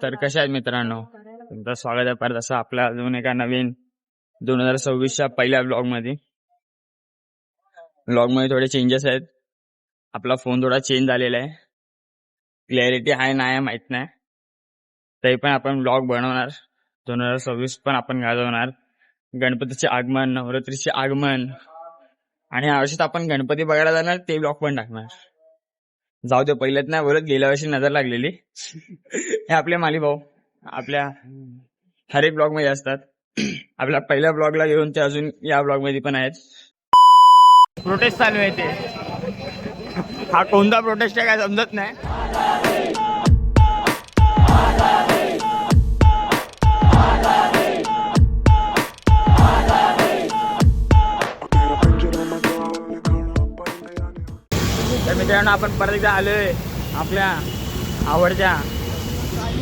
तर कशा आहेत मित्रांनो, तुमचं स्वागत आहे परत असं आपल्या अजून एका नवीन 2026च्या पहिल्या ब्लॉग मध्ये थोडे चेंजेस आहेत. आपला फोन थोडा चेंज झालेला आहे. क्लॅरिटी आहे नाही माहित नाही, तरी पण आपण ब्लॉग बनवणार. 2026 पण आपण गाजवणार. गणपतीचे आगमन, नवरात्रीचे आगमन आणि यावर्षी आपण गणपती बघायला जाणार, ते ब्लॉग पण टाकणार. जाऊ दे, पहिल्याच नाही बोलत, गेल्या वर्षी नजर लागलेली. हे आपले माली भाऊ आपल्या हर एक ब्लॉग मध्ये असतात. आपल्या पहिल्या ब्लॉगला घेऊन ते अजून या ब्लॉग मध्ये पण आहेत. प्रोटेस्ट चालू आहे ते. हा कोणता प्रोटेस्ट आहे काय समजत नाही. तर मित्रांनो, आपण परत एकदा आलोय आपल्या आवडत्या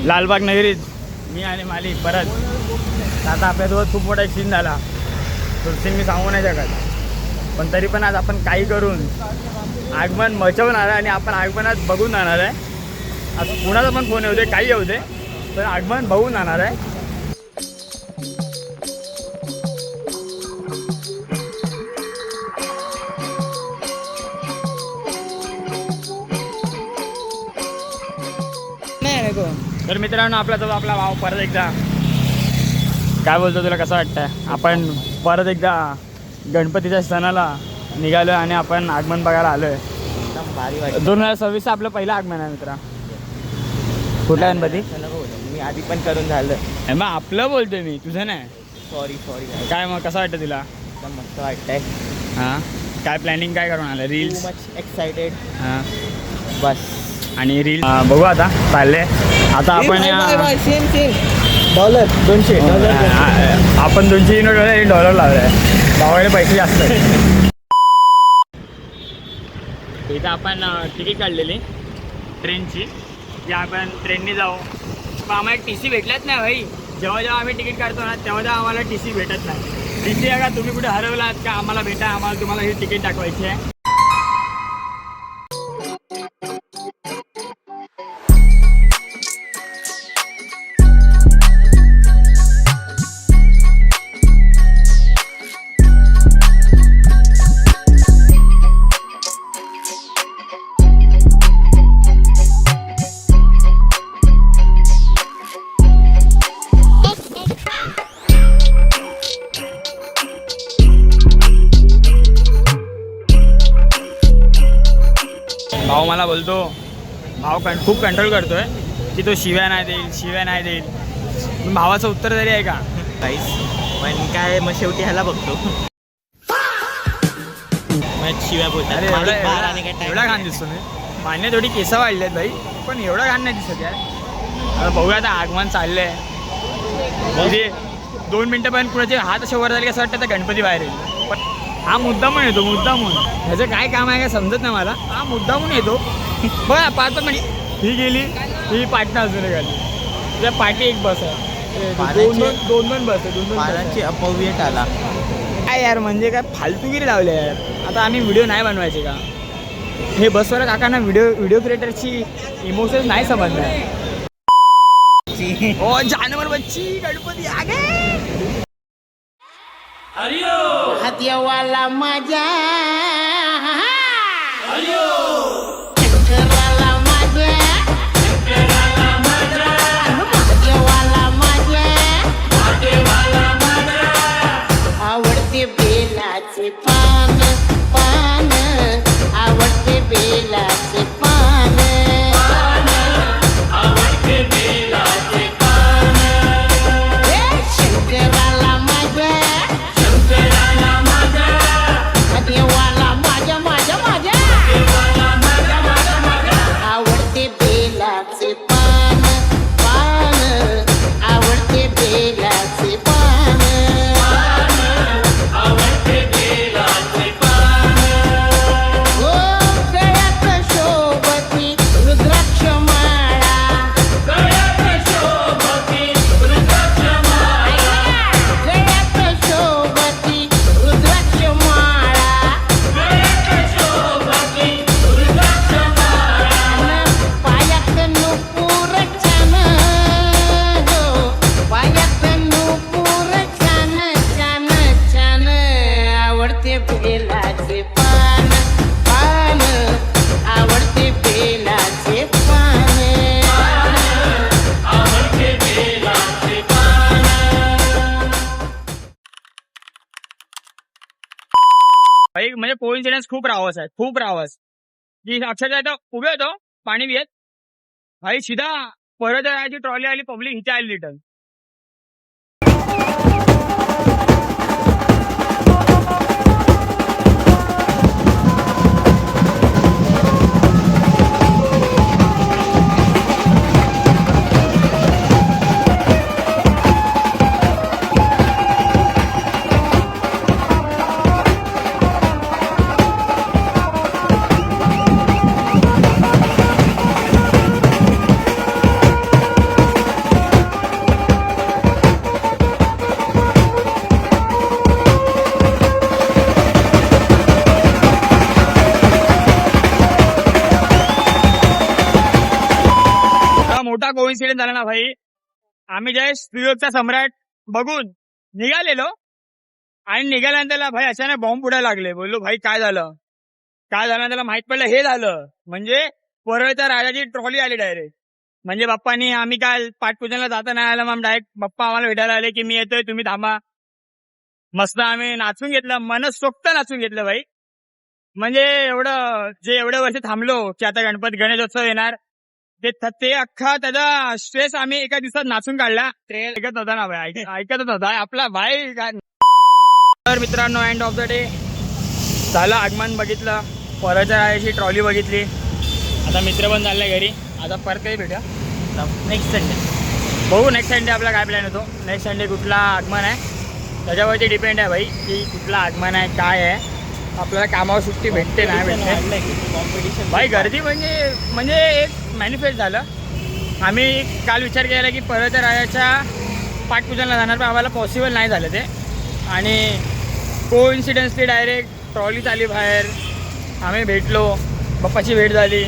लालबाग नगरीत. मी आणि माली परत. आता आपल्यासोबत खूप मोठा एक सीन झाला. तो सीन मी सांगू नाही शकत, पण तरी पण आज आपण काही करून आगमन मचवणार आहे आणि आपण आगमनात बघून जाणार आहे. आज कुणाचा पण फोन येऊ दे, काही येऊ दे, पण आगमन बघून जाणार आहे. तर मित्रांनो, आपला भाव परत एकदा. काय बोलतो, तुला कसं वाटतंय? आपण परत एकदा गणपतीच्या सणाला निघालोय आणि आपण आगमन बघायला आलोय. 2026 आपलं पहिलं आगमन आहे मित्रा. कुठला गणपती? मी आधी पण करून झालं. मग आपलं बोलतोय मी, तुझं नाही. सॉरी. काय मग कसं वाटतं तुला? एकदम मस्त वाटतंय. हां, काय प्लॅनिंग काय करून आलं? रील्स? Much excited. हां, बस. आणि रील बघू आता चालले. आता आपण डॉलर 200 आपण 200 युनिट डॉलर लावलाय. भावाकडे पैसे जास्त आहेत. इथं आपण तिकीट काढलेली ट्रेनची, की आपण ट्रेनने जाऊ. पण आम्हाला एक TC भेटलाच नाही भाई. जेव्हा आम्ही तिकीट काढतो ना, तेव्हा आम्हाला TC भेटत नाही. TC आहे का, तुम्ही कुठे हरवलात का, आम्हाला भेटा, आम्हाला तुम्हाला हे तिकीट दाखवायची आहे. भाऊ मला बोलतो, भाऊ खूप कंट्रोल करतोय की तो शिव्या नाही देईल. पण भावाचं उत्तर तरी आहे का? काहीच. पण काय, मग शेवटी ह्याला बघतो. शिव्या बोलतात. एवढा घाण दिसतो मी. मान्य थोडी केस वाढलेत भाई, पण एवढा घाण नाही दिसत यार. आता बघूया, आता आगमन चाललंय. म्हणजे 2 मिनटं पण कुणाचे हात असे वर झाले, कसं वाटतं तर गणपती बाहेर येईल. पण हा मुद्दामून येतो, मुद्दामून. ह्याचं काय काम आहे काय समजत नाही मला. हा मुद्दामून येतो. बघा, 5 म्हणजे ही गेली, ही पाटणं अजून घाली. त्या पाठी एक बस आहे, दोन बस आहे. पाण्याची अपव्यट आला काय यार, म्हणजे काय फालतूगिरी लावले यार. आता आम्ही व्हिडिओ नाही बनवायचे का? हे बसवाल्या काकांना व्हिडिओ क्रिएटरची इमोशन्स नाही समजणार. ओ जानवर बच्ची, गणपती आगे. देवाला माझ्या आवडते बेलाचे पान आवडते बेलाचे पान शंकराला माझ्या देवाला माझ्या कोइन्सिडन्स खूप रावस आहे, खूप रावस. की अक्षरशः इथं उभे होतो पाणी पियत, भाई सीधा परत याची ट्रॉली आली, पब्लिक हिच्या आली रिटर्न. मोठा कोइन्सिडेंट झाला ना भाई. आम्ही जयेश न्यूयॉर्कचा सम्राट बघून निघालेलो आणि निघाल्यानंतर भाई अचानक बॉम्ब उडायला लागले. बोललो भाई काय झालं, काय झालं. त्याला माहित पडलं हे झालं म्हणजे परळच्या राजाची ट्रॉली आली डायरेक्ट. म्हणजे बाप्पानी आम्ही काय पाठपूजनला जाता नाही आलं, मग डायरेक्ट बाप्पा आम्हाला भेटायला आले की मी येतोय तुम्ही थांबा. मस्त आम्ही नाचून घेतलं, मनसोक्त नाचून घेतलं भाई. म्हणजे एवढं जे एवढे वर्ष थांबलो की आता गणेशोत्सव येणार, ते अख्खा त्याचा स्ट्रेस आम्ही एका दिवसात नाचून काढला. ते ऐकत होता ना भाई, ऐकतच होता आपला भाई काय. तर मित्रांनो एंड ऑफ द डे झालं, आगमन बघितलं, परळच्या राजाची ट्रॉली बघितली. आता मित्र पण चालले घरी. आता परत काही भेटूया नेक्स्ट संडे. बघू नेक्स्ट संडे आपला काय प्लॅन होतो. नेक्स्ट संडे कुठला आगमन आहे त्याच्यावरती डिपेंड आहे भाई की कुठला आगमन आहे काय आहे. आपल्याला कामावर सुट्टी भेटते नाही भेटते कॉम्पिटिशन भाई. गर्दी म्हणजे एक मॅनिफेस्ट झालं. आम्ही काल विचार केला की परळच्या राजाच्या पाठपूजनला जाणार, पण आम्हाला पॉसिबल नाही झालं ते. आणि कोइन्सिडन्सली डायरेक्ट ट्रॉली आली बाहेर, आम्ही भेटलो, बाप्पाची भेट झाली,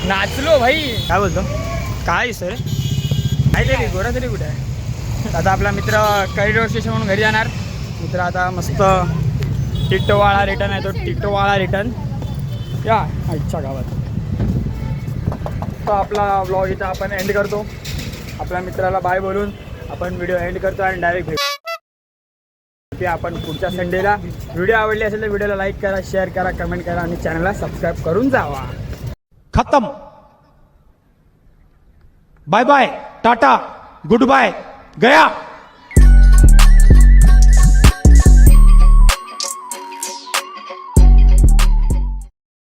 नाचलो भाई. काय बोलतो काय सर काय तरी गोरा तरी कुठे आहे. आता आपला मित्र करिडोर स्टेशन म्हणून घरी जाणार. मित्र आता मस्त टिटोवाळा रिटर्न आहे, तो टिटोवाळा रिटर्न या आईच्या गावात. तर आपला व्लॉग इथं आपण एंड करतो. आपल्या मित्राला बाय बोलून आपण व्हिडिओ एंड करतो आणि डायरेक्ट भेटू आपण पुढच्या संडेला. व्हिडिओ आवडली असेल तर व्हिडिओला लाईक करा, शेअर करा, कमेंट करा आणि चॅनलला सबस्क्राईब करून जावा. खत्म. Bye bye, tata, good bye, गया.